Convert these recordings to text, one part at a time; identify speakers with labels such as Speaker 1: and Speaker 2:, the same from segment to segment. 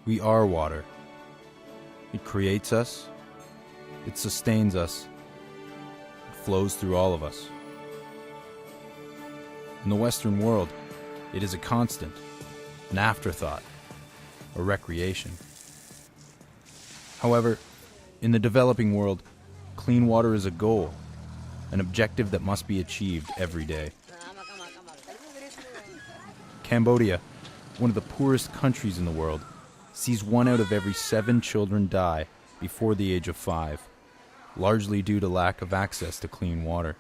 Speaker 1: We are water. It creates us, it sustains us, it flows through all of us. In the Western world, it is a constant, an afterthought, a recreation. However, in the developing world, clean water is a goal, an objective that must be achieved every day. Cambodia, one of the poorest countries in the world, sees 1 out of every 7 children die before the age of 5, largely due to lack of access to clean water.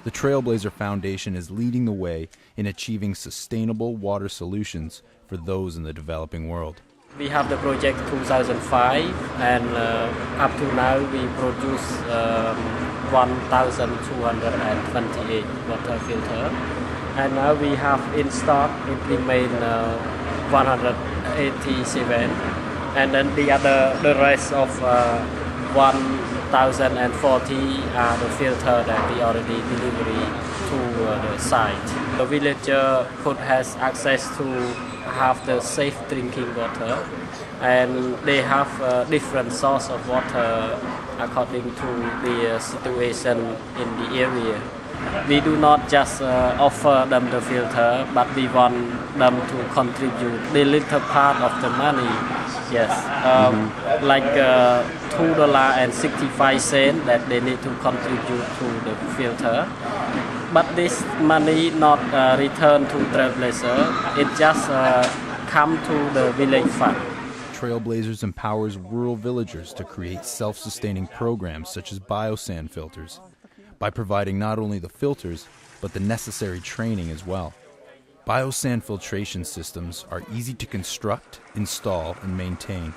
Speaker 1: The Trailblazer Foundation is leading the way in achieving sustainable water solutions for those in the developing world.
Speaker 2: We have the project 2005, and up to now we produce 1,228 water filters. And now we have in stock, it remains 187, and then the rest of 1,040 are the filter that we already delivery to the site. The villager could has access to have the safe drinking water, and they have different source of water according to the situation in the area. We do not just offer them the filter, but we want them to contribute the little part of the money. Yes, like $2.65 that they need to contribute to the filter. But this money not return to Trailblazer. It just come to the village fund.
Speaker 1: Trailblazers empowers rural villagers to create self-sustaining programs such as biosand filters, by providing not only the filters, but the necessary training as well. Biosand filtration systems are easy to construct, install, and maintain.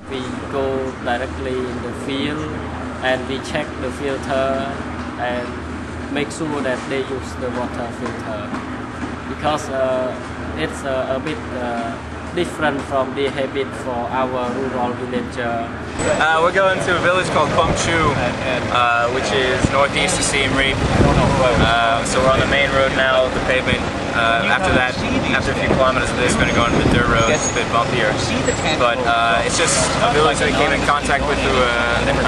Speaker 2: We go directly in the field and we check the filter and make sure that they use the water filter, because it's a bit different from the habit for our rural villager.
Speaker 3: We're going to a village called Pum Chu, which is northeast of Siem Reap. So we're on the main road now, the pavement. After that, after a few kilometers of this, we're going to go into the dirt road. It's a bit bumpier. But it's just a village that I came in contact with through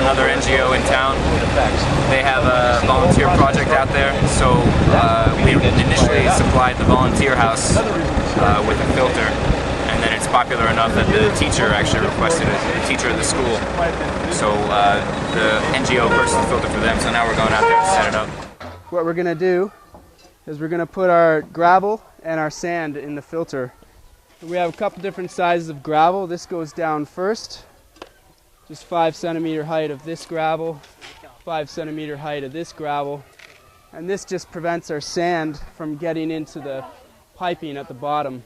Speaker 3: another NGO in town. They have a volunteer project out there, so we initially supplied the volunteer house with a filter. And then it's popular enough that the teacher actually requested it, the teacher of the school. So the NGO purchased the filter for them, so now we're going out there to set it up.
Speaker 4: What we're going to do is we're going to put our gravel and our sand in the filter. We have a couple different sizes of gravel. This goes down first, just 5 centimeter height of this gravel, 5 centimeter height of this gravel. And this just prevents our sand from getting into the piping at the bottom.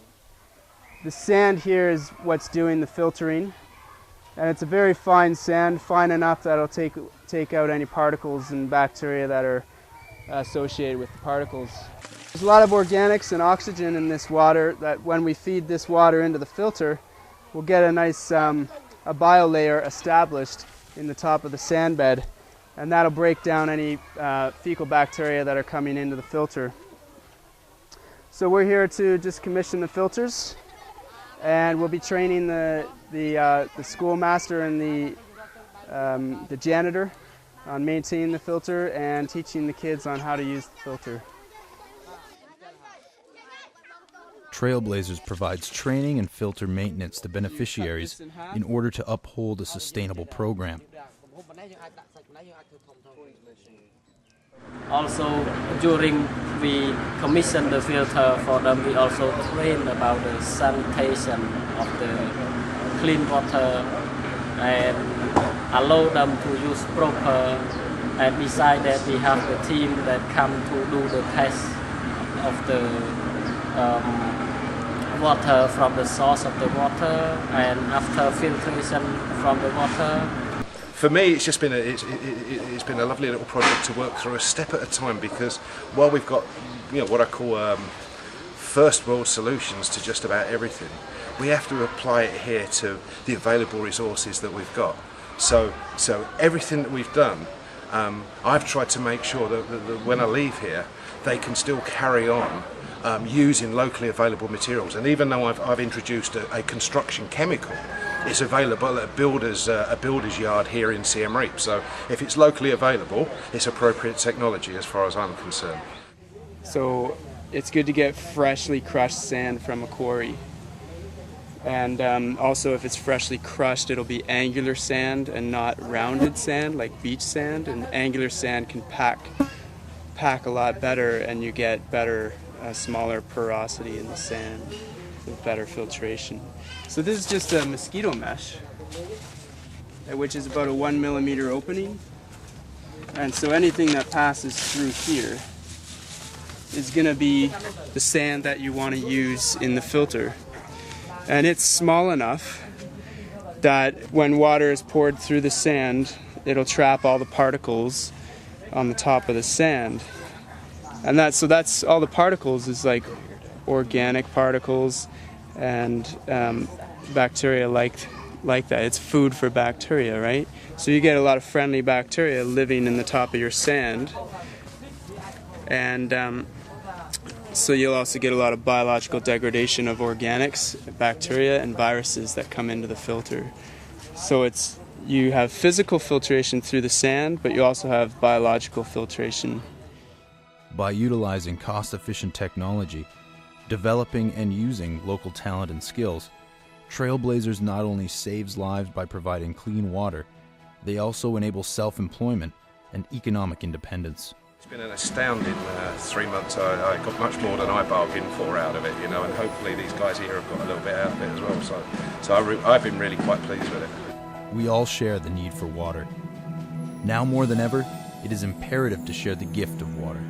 Speaker 4: The sand here is what's doing the filtering, and it's a very fine sand, fine enough that it'll take out any particles and bacteria that are associated with the particles. There's a lot of organics and oxygen in this water that when we feed this water into the filter, we'll get a nice a biolayer established in the top of the sand bed, and that'll break down any fecal bacteria that are coming into the filter. So we're here to just commission the filters. And we'll be training the schoolmaster and the janitor on maintaining the filter and teaching the kids on how to use the filter.
Speaker 1: Trailblazers provides training and filter maintenance to beneficiaries in order to uphold a sustainable program.
Speaker 2: Also, during we commission the filter for them, we also train about the sanitation of the clean water and allow them to use proper. And beside that, we have the team that come to do the test of the water from the source of the water and after filtration from the water.
Speaker 5: For me, it's just been it's been a lovely little project to work through a step at a time, because while we've got what I call first world solutions to just about everything, we have to apply it here to the available resources that we've got. So everything that we've done, I've tried to make sure that when I leave here, they can still carry on using locally available materials. And even though I've introduced a construction chemical, it's available at a builder's yard here in Siem Reap. So if it's locally available, it's appropriate technology as far as I'm concerned.
Speaker 4: So it's good to get freshly crushed sand from a quarry. And also, if it's freshly crushed, it'll be angular sand and not rounded sand like beach sand. And angular sand can pack a lot better, and you get better, smaller porosity in the sand with better filtration. So this is just a mosquito mesh, which is about a 1 millimeter opening. And so anything that passes through here is going to be the sand that you want to use in the filter. And it's small enough that when water is poured through the sand, it'll trap all the particles on the top of the sand. And that's all the particles is like organic particles and bacteria like that. It's food for bacteria, right? So you get a lot of friendly bacteria living in the top of your sand. And so you'll also get a lot of biological degradation of organics, bacteria, and viruses that come into the filter. So you have physical filtration through the sand, but you also have biological filtration.
Speaker 1: By utilizing cost-efficient technology, developing and using local talent and skills, Trailblazers not only saves lives by providing clean water, they also enable self-employment and economic independence.
Speaker 5: It's been an astounding 3 months. I got much more than I bargained for out of it, you know, and hopefully these guys here have got a little bit out of it as well. So I've been really quite pleased with it.
Speaker 1: We all share the need for water. Now more than ever, it is imperative to share the gift of water.